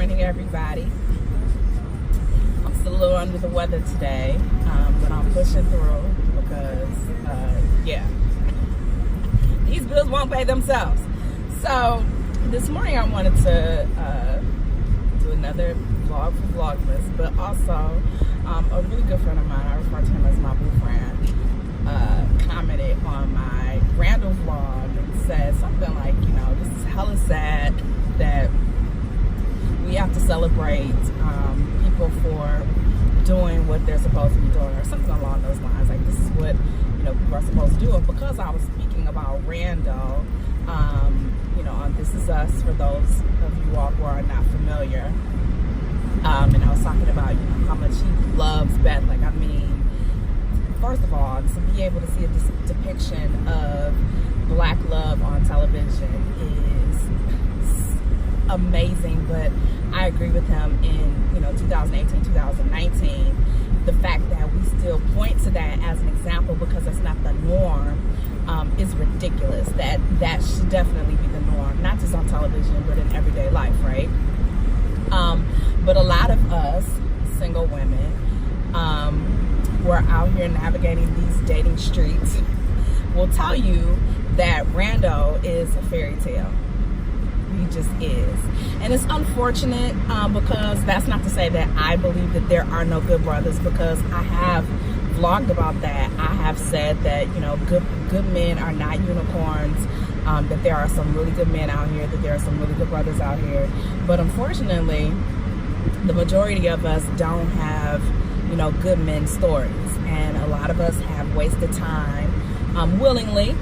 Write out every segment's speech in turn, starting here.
morning, everybody. I'm still a little under the weather today, but I'm pushing through because, yeah, these bills won't pay themselves. So this morning I wanted to do another vlog for Vlogmas, but also a really good friend of mine, I refer to him as my boo friend, commented on my Randall vlog and said something like, you know, this is hella sad that we have to celebrate people for doing what they're supposed to be doing, or something along those lines. Like, this is what, you know, people are supposed to do. And because I was speaking about Randall, you know, on This Is Us, for those of you all who are not familiar, and I was talking about, you know, how much he loves Beth. Like, I mean, first of all, to be able to see a depiction of Black love on television is amazing. But I agree with him in, you know, 2018, 2019, the fact that we still point to that as an example because it's not the norm is ridiculous. That should definitely be the norm, not just on television, but in everyday life, right? But a lot of us single women who are out here navigating these dating streets will tell you that Randall is a fairy tale. He just is. And it's unfortunate because that's not to say that I believe that there are no good brothers, because I have vlogged about that. I have said that, you know, good men are not unicorns, that there are some really good men out here, that there are some really good brothers out here. But unfortunately, the majority of us don't have, you know, good men stories. And a lot of us have wasted time willingly,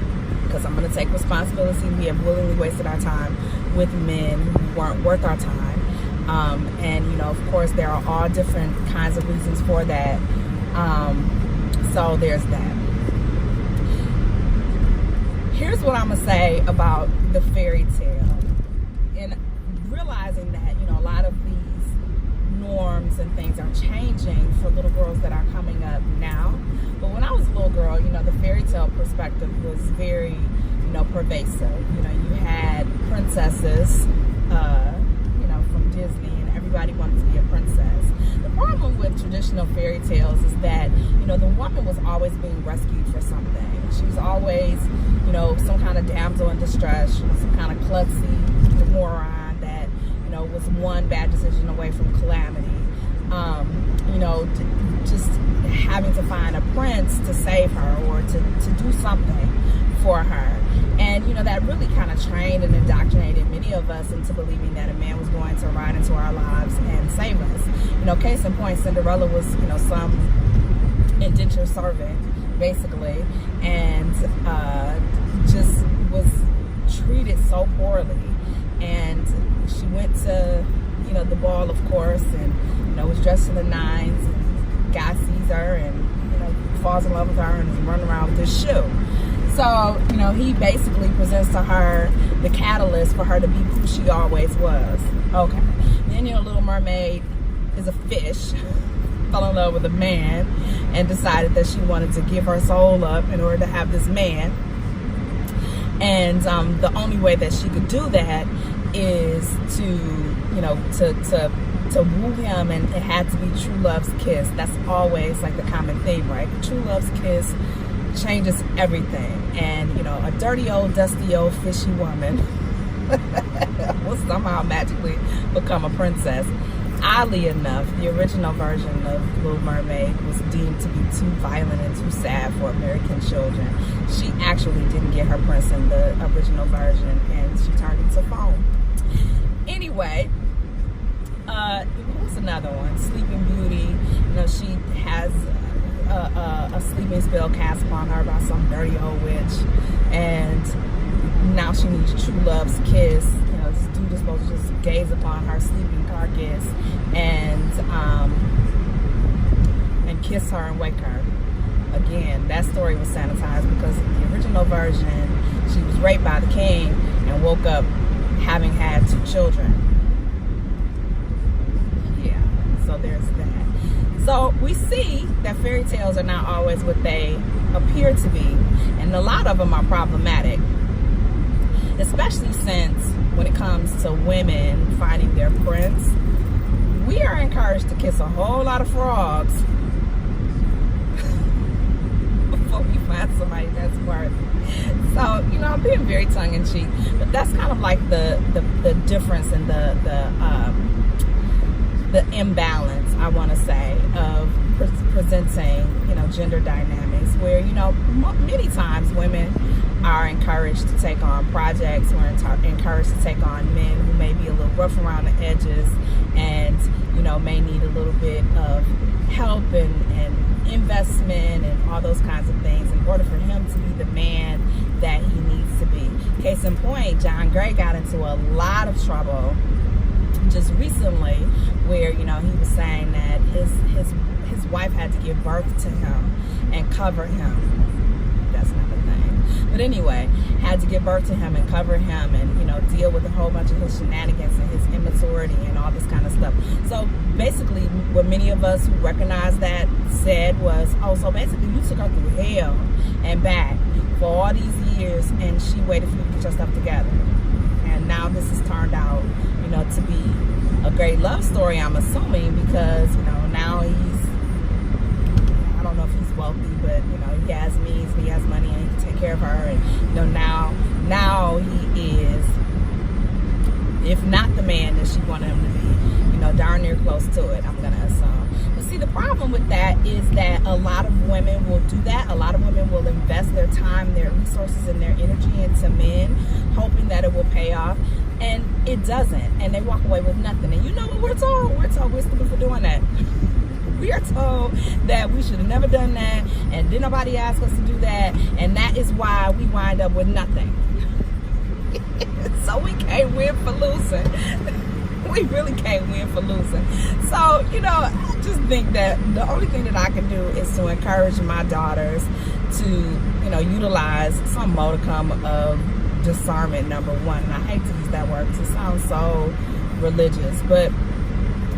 because I'm going to take responsibility. We have willingly wasted our time with men who weren't worth our time. And, you know, of course, there are all different kinds of reasons for that. So there's that. Here's what I'm going to say about the fairy tale. And realizing that, you know, a lot of these norms and things are changing for little girls that are coming up now. But when I was a little girl, you know, the fairy tale perspective was very, you know, pervasive. You know, you had princesses, you know, from Disney, and everybody wanted to be a princess. The problem with traditional fairy tales is that, you know, the woman was always being rescued for something. She was always, you know, some kind of damsel in distress. She was some kind of klutzy moron that, you know, was one bad decision away from calamity. You know, just having to find a prince to save her, or to do something for her. And, you know, that really kind of trained and indoctrinated many of us into believing that a man was going to ride into our lives and save us. You know, case in point, Cinderella was, you know, some indentured servant, basically, and just was treated so poorly. And she went to, you know, the ball, of course, and, you know, was dressed to the nines, and guy sees her and, you know, falls in love with her and is running around with this shoe. So, you know, he basically presents to her the catalyst for her to be who she always was. Okay. Then, you know, Little Mermaid is a fish, fell in love with a man, and decided that she wanted to give her soul up in order to have this man. And the only way that she could do that is to, you know, to woo him, and it had to be true love's kiss. That's always like the common theme, right? The true love's kiss changes everything. And, you know, a dirty old, dusty old, fishy woman will somehow magically become a princess. Oddly enough, the original version of Little Mermaid was deemed to be too violent and too sad for American children. She actually didn't get her prince in the original version, and she turned into foam. Anyway, what's another one? Sleeping Beauty. You know, she has a sleeping spell cast upon her by some dirty old witch, and now she needs true love's kiss. You know, this dude is supposed to just gaze upon her sleeping carcass and kiss her and wake her. Again, that story was sanitized, because in the original version, she was raped by the king and woke up having had 2 children. Yeah, so there's that. So we see that fairy tales are not always what they appear to be, and a lot of them are problematic. especially since when it comes to women finding their prince, we are encouraged to kiss a whole lot of frogs before we find somebody that's worthy. So, you know, I'm being very tongue-in-cheek, but that's kind of like the difference in the imbalance, I want to say, of presenting, you know, gender dynamics, where, you know, many times women are encouraged to take on projects. We're encouraged to take on men who may be a little rough around the edges and, you know, may need a little bit of help and investment and all those kinds of things in order for him to be the man that he needs to be. Case in point, John Gray got into a lot of trouble just recently, where, you know, he was saying that his wife had to give birth to him and cover him. That's not a thing. But anyway, had to give birth to him and cover him and, you know, deal with a whole bunch of his shenanigans and his immaturity and all this kind of stuff. So basically, what many of us who recognized that said was, oh, so basically you took her through hell and back for all these years, and she waited for you to get your stuff together. And now this has turned out, you know, to be a great love story, I'm assuming, because, you know, now I don't know if he's wealthy, but, you know, he has means, he has money, and he can take care of her. And, you know, now he is, if not the man that she wanted him to be, you know, darn near close to it, I'm going to assume. But see, the problem with that is that a lot of women will do that. A lot of women will invest their time, their resources, and their energy into men, hoping that it will pay off. And it doesn't. And they walk away with nothing. And you know what we're told? We're told we're stupid for doing that. We are told that we should have never done that, and did nobody ask us to do that, and that is why we wind up with nothing. So we can't win for losing. We really can't win for losing. So, you know, I just think that the only thing that I can do is to encourage my daughters to, you know, utilize some modicum of discernment, number one. And I hate to use that word because it sounds so religious, but,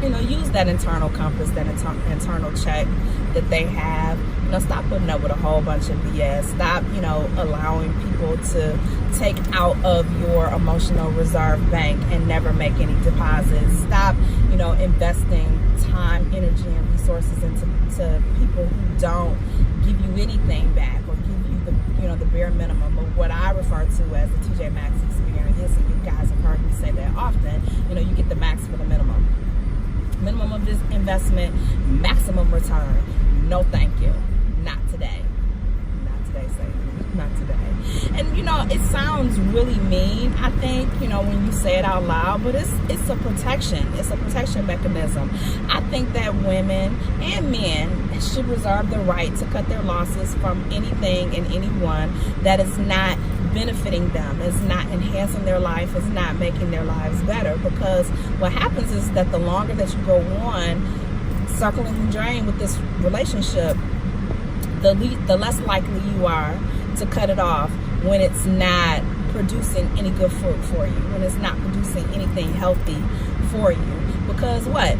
you know, use that internal compass, that internal check that they have. You know, stop putting up with a whole bunch of BS. Stop, you know, allowing people to take out of your emotional reserve bank and never make any deposits. Stop, you know, investing time, energy, and resources into people who don't give you anything back or give you the, you know, the bare minimum of what I refer to as the TJ Maxx experience. And you guys have heard me say that often. You know, you get the max for the minimum. Minimum of this investment, maximum return. No, thank you. Not today. Not today, Satan. Not today. And, you know, it sounds really mean, I think, you know, when you say it out loud, but it's a protection. It's a protection mechanism. I think that women and men should reserve the right to cut their losses from anything and anyone that is not benefiting them, is not enhancing their life, is not making their lives better. Because what happens is that the longer that you go on circling the drain with this relationship, the less likely you are to cut it off when it's not producing any good fruit for you, when it's not producing anything healthy for you. Because what?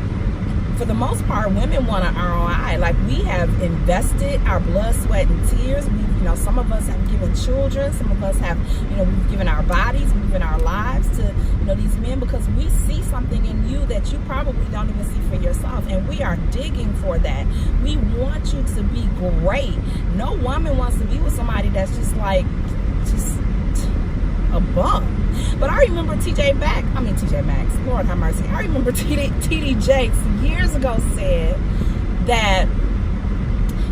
For the most part, women want an ROI. Like, we have invested our blood, sweat, and tears. We, you know, some of us have given children. Some of us have, you know, we've given our bodies, we've given our lives to, you know, these men, because we see something in you that you probably don't even see for yourself. And we are digging for that. We want you to be great. No woman wants to be with somebody that's just like, just a bum. But I remember TJ Maxx, Lord have mercy. I remember TD Jakes years ago said that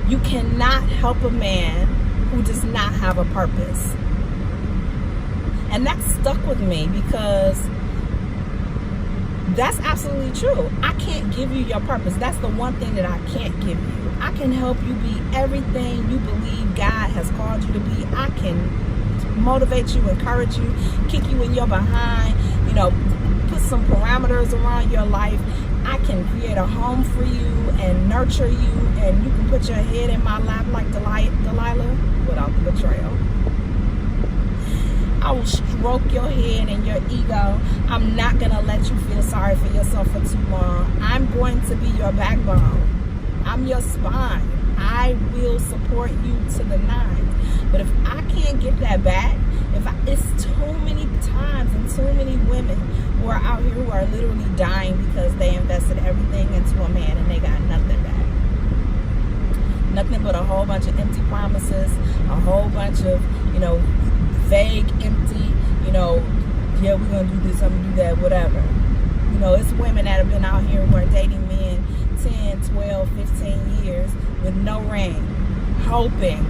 you cannot help a man who does not have a purpose. And that stuck with me, because that's absolutely true. I can't give you your purpose. That's the one thing that I can't give you. I can help you be everything you believe God has called you to be. I can motivate you, encourage you, kick you in your behind, you know, put some parameters around your life. I can create a home for you and nurture you, and you can put your head in my lap like Delilah without the betrayal. I will stroke your head and your ego. I'm not going to let you feel sorry for yourself for too long. I'm going to be your backbone. I'm your spine. I will support you to the nines. But if I can't get that back, it's too many times and too many women who are out here who are literally dying because they invested everything into a man and they got nothing back. Nothing but a whole bunch of empty promises, a whole bunch of, vague, empty, yeah, we're going to do this, I'm going to do that, whatever. It's women that have been out here who are dating men 10, 12, 15 years with no ring, hoping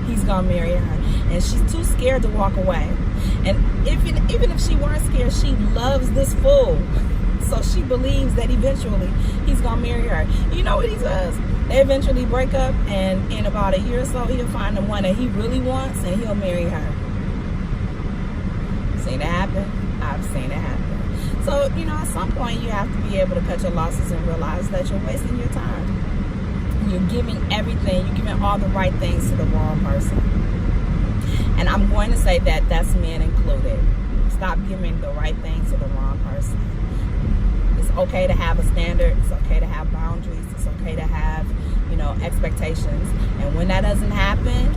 he's gonna marry her, and she's too scared to walk away. And even if she weren't scared, she loves this fool, so she believes that eventually he's gonna marry her. You know what he does? They eventually break up, and in about a year or so, he'll find the one that he really wants, and he'll marry her. Seen it happen? I've seen it happen. So, at some point, you have to be able to cut your losses and realize that you're wasting your time. You're giving everything, you're giving all the right things to the wrong person. And I'm going to say that that's men included. Stop giving the right things to the wrong person. It's okay to have a standard. It's okay to have boundaries. It's okay to have, expectations. And when that doesn't happen,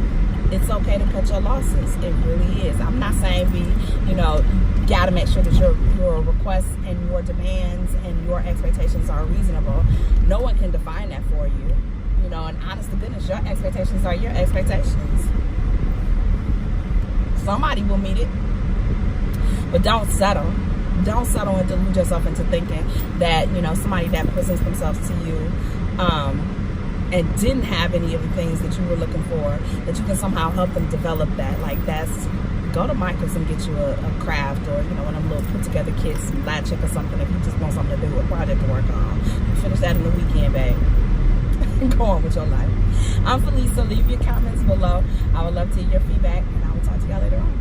it's okay to cut your losses. It really is. I'm not saying you got to make sure that your requests and your demands and your expectations are reasonable. No one can define that for you. And honest to goodness, your expectations are your expectations. Somebody will meet it. But don't settle. Don't settle and delude yourself into thinking that, somebody that presents themselves to you and didn't have any of the things that you were looking for, that you can somehow help them develop that. Go to Michael's and get you a craft, or, one of them little put together kits, some latchik or something, if you just want something to do, a project to work on. You finish that in the weekend, babe. Go on with your life. I'm Felisa. Leave your comments below. I would love to hear your feedback, and I will talk to y'all later on.